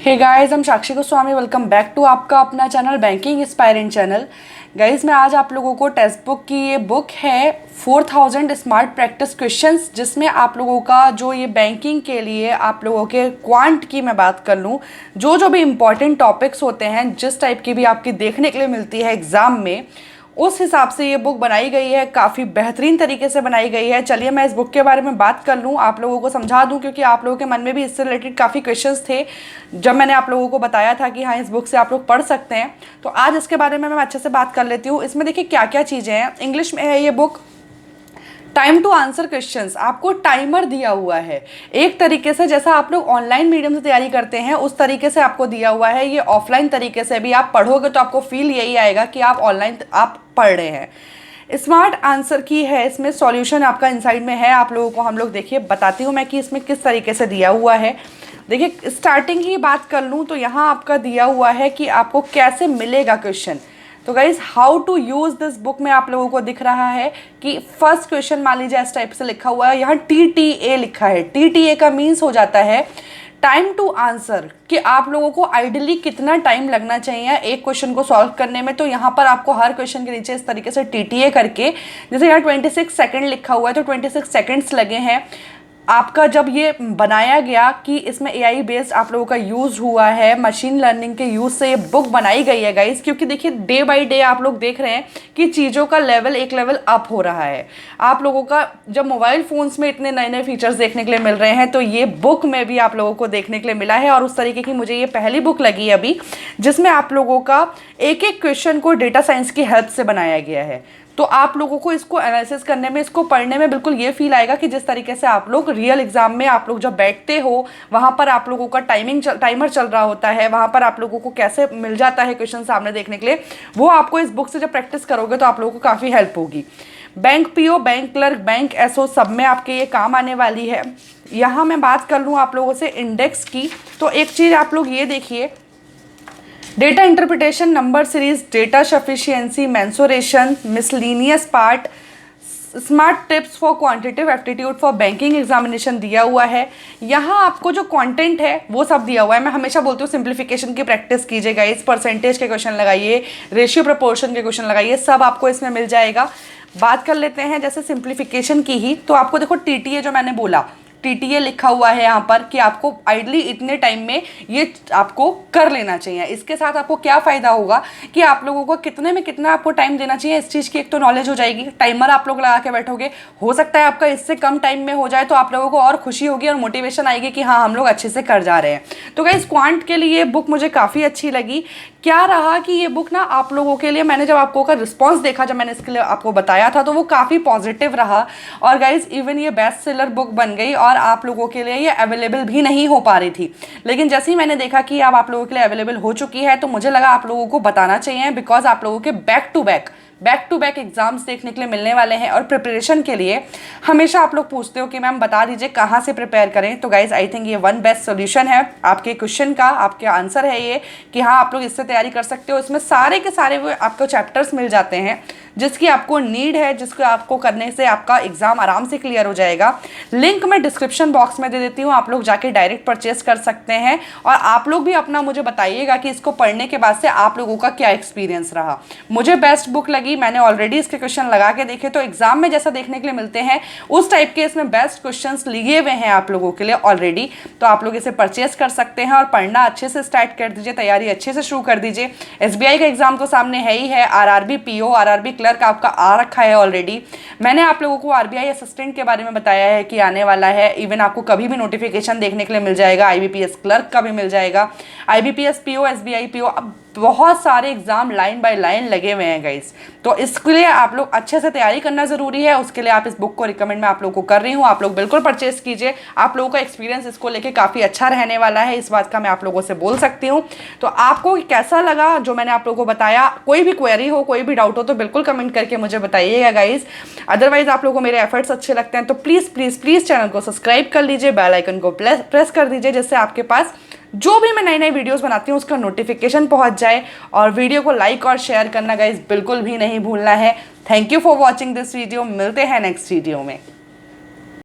Hey guys, हम साक्षी Goswami, welcome back to आपका अपना channel banking inspiring channel. Guys, मैं आज आप लोगों को टेक्स्ट बुक की ये बुक है 4000 स्मार्ट प्रैक्टिस क्वेश्चंस, जिसमें आप लोगों का जो ये बैंकिंग के लिए आप लोगों के क्वांट की मैं बात कर लूँ, जो भी इंपॉर्टेंट टॉपिक्स होते हैं, जिस टाइप की भी आपकी देखने के लिए मिलती है एग्ज़ाम में, उस हिसाब से ये बुक बनाई गई है। काफ़ी बेहतरीन तरीके से बनाई गई है। चलिए मैं इस बुक के बारे में बात कर लूँ, आप लोगों को समझा दूँ, क्योंकि आप लोगों के मन में भी इससे रिलेटेड काफ़ी क्वेश्चंस थे जब मैंने आप लोगों को बताया था कि हाँ, इस बुक से आप लोग पढ़ सकते हैं। तो आज इसके बारे में मैं अच्छे से बात कर लेती हूँ। इसमें देखिए क्या क्या चीज़ें हैं। इंग्लिश में है ये book. Time to answer questions, आपको टाइमर दिया हुआ है एक तरीके से, जैसा आप लोग ऑनलाइन मीडियम से तैयारी करते हैं उस तरीके से आपको दिया हुआ है। ये ऑफलाइन तरीके से भी आप पढ़ोगे तो आपको फील यही आएगा कि आप ऑनलाइन आप पढ़ रहे हैं। स्मार्ट आंसर की है इसमें, सॉल्यूशन आपका इनसाइड में है। आप लोगों को हम लोग देखिए बताती हूँ मैं कि इसमें किस तरीके से दिया हुआ है। देखिए स्टार्टिंग ही बात कर लूँ तो यहाँ आपका दिया हुआ है कि आपको कैसे मिलेगा क्वेश्चन। तो guys, how to use this book में आप लोगों को दिख रहा है कि फर्स्ट क्वेश्चन मान लीजिए इस टाइप से लिखा हुआ है, यहाँ TTA लिखा है। TTA का मीन्स हो जाता है टाइम टू आंसर, कि आप लोगों को आइडियली कितना टाइम लगना चाहिए एक क्वेश्चन को सॉल्व करने में। तो यहाँ पर आपको हर क्वेश्चन के नीचे इस तरीके से TTA करके, जैसे यहाँ 26 सेकेंड लिखा हुआ है तो 26 सेकेंड्स लगे हैं आपका जब ये बनाया गया कि इसमें AI बेस्ड आप लोगों का यूज़ हुआ है, मशीन लर्निंग के यूज़ से ये बुक बनाई गई है गाइस। क्योंकि देखिए डे बाय डे आप लोग देख रहे हैं कि चीज़ों का लेवल एक लेवल अप हो रहा है। आप लोगों का जब मोबाइल फ़ोन्स में इतने नए नए फीचर्स देखने के लिए मिल रहे हैं, तो ये बुक में भी आप लोगों को देखने के लिए मिला है। और उस तरीके की मुझे ये पहली बुक लगी अभी, जिसमें आप लोगों का एक एक क्वेश्चन को डेटा साइंस की हेल्प से बनाया गया है। तो आप लोगों को इसको एनालिसिस करने में, इसको पढ़ने में बिल्कुल ये फील आएगा कि जिस तरीके से आप लोग रियल एग्जाम में आप लोग जब बैठते हो, वहाँ पर आप लोगों का टाइमर चल रहा होता है, वहाँ पर आप लोगों को कैसे मिल जाता है क्वेश्चन सामने देखने के लिए, वो आपको इस बुक से जब प्रैक्टिस करोगे तो आप लोगों को काफ़ी हेल्प होगी। Bank PO, bank clerk, bank SO सब में आपके ये काम आने वाली है। यहाँ मैं बात कर लूँ आप लोगों से इंडेक्स की, तो एक चीज़ आप लोग ये देखिए, data interpretation, number series, data sufficiency, mensuration, miscellaneous part, smart tips for quantitative aptitude for banking examination दिया हुआ है। यहाँ आपको जो कंटेंट है वो सब दिया हुआ है। मैं हमेशा बोलती हूँ सिंप्लीफिकेशन की प्रैक्टिस कीजिएगा, इस परसेंटेज के क्वेश्चन लगाइए, रेशियो प्रपोर्शन के क्वेश्चन लगाइए, सब आपको इसमें मिल जाएगा। बात कर लेते हैं जैसे सिंप्लीफिकेशन की ही, तो आपको देखो TTA जो मैंने बोला, TTA लिखा हुआ है यहाँ पर कि आपको आइडली इतने टाइम में ये आपको कर लेना चाहिए। इसके साथ आपको क्या फ़ायदा होगा कि आप लोगों को कितने में कितना आपको टाइम देना चाहिए, इस चीज़ की एक तो नॉलेज हो जाएगी। टाइमर आप लोग लगा के बैठोगे, हो सकता है आपका इससे कम टाइम में हो जाए, तो आप लोगों को और खुशी होगी और मोटिवेशन आएगी कि हाँ, हम लोग अच्छे से कर जा रहे हैं। तो गाइस, क्वांट के लिए ये बुक मुझे काफ़ी अच्छी लगी। क्या रहा कि ये बुक ना आप लोगों के लिए, मैंने जब आपको का रिस्पॉन्स देखा, जब मैंने इसके लिए आपको बताया था, तो वो काफ़ी पॉजिटिव रहा। और गाइज, इवन ये बेस्ट सेलर बुक बन गई और आप लोगों के लिए ये अवेलेबल भी नहीं हो पा रही थी। लेकिन जैसे ही मैंने देखा कि अब आप लोगों के लिए अवेलेबल हो चुकी है, तो मुझे लगा आप लोगों को बताना चाहिए, बिकॉज आप लोगों के बैक टू बैक एग्जाम्स देखने के लिए मिलने वाले हैं। और प्रिपरेशन के लिए हमेशा आप लोग पूछते हो कि मैम बता दीजिए कहाँ से प्रिपेयर करें। तो गाइज, आई थिंक ये वन बेस्ट सोल्यूशन है आपके क्वेश्चन का, आपके आंसर है ये कि हाँ, आप लोग इससे तैयारी कर सकते हो। इसमें सारे के सारे वो आपको चैप्टर्स मिल जाते हैं जिसकी आपको नीड है, जिसको आपको करने से आपका एग्जाम आराम से क्लियर हो जाएगा। लिंक मैं डिस्क्रिप्शन बॉक्स में दे देती हूँ, आप लोग जाके डायरेक्ट परचेस कर सकते हैं। और आप लोग भी अपना मुझे बताइएगा कि इसको पढ़ने के बाद से आप लोगों का क्या एक्सपीरियंस रहा। मुझे बेस्ट बुक लगी, मैंने ऑलरेडी इसके क्वेश्चन लगा के देखे, तो एग्जाम में जैसा देखने के लिए मिलते हैं उस टाइप के इसमें बेस्ट क्वेश्चन लिए हुए हैं आप लोगों के लिए ऑलरेडी। तो आप लोग इसे परचेस कर सकते हैं और पढ़ना अच्छे से स्टार्ट कर दीजिए, तैयारी अच्छे से शुरू कर दीजिए। SBI का एग्जाम तो सामने है ही है, RRB PO, RRB क्लर्क आपका आ रखा है ऑलरेडी। मैंने आप लोगों को RBI असिस्टेंट के बारे में बताया है कि आने वाला है। इवन आपको कभी भी नोटिफिकेशन देखने के लिए मिल जाएगा, IBPS क्लर्क का भी मिल जाएगा, IBPS PO, SBI PO, अब बहुत सारे एग्जाम लाइन बाय लाइन लगे हुए हैं गाइस। तो इसके लिए आप लोग अच्छे से तैयारी करना जरूरी है। उसके लिए आप इस बुक को रिकमेंड मैं आप लोगों को कर रही हूँ, आप लोग बिल्कुल परचेस कीजिए। आप लोगों का एक्सपीरियंस इसको लेके काफ़ी अच्छा रहने वाला है, इस बात का मैं आप लोगों से बोल सकती हूँ। तो आपको कैसा लगा जो मैंने आप लोगों को बताया? कोई भी क्वेरी हो, कोई भी डाउट हो, तो बिल्कुल कमेंट करके मुझे बताइएगा गाइस। अदरवाइज आप लोगों को मेरे एफर्ट्स अच्छे लगते हैं तो प्लीज़ प्लीज़ प्लीज़ चैनल को सब्सक्राइब कर लीजिए, बेल आइकन को प्रेस कर दीजिए, जिससे आपके पास जो भी मैं नई नई वीडियोस बनाती हूँ उसका नोटिफिकेशन पहुंच जाए। और वीडियो को लाइक और शेयर करना गाइस बिल्कुल भी नहीं भूलना है। Thank you for watching this video. मिलते हैं नेक्स्ट वीडियो में।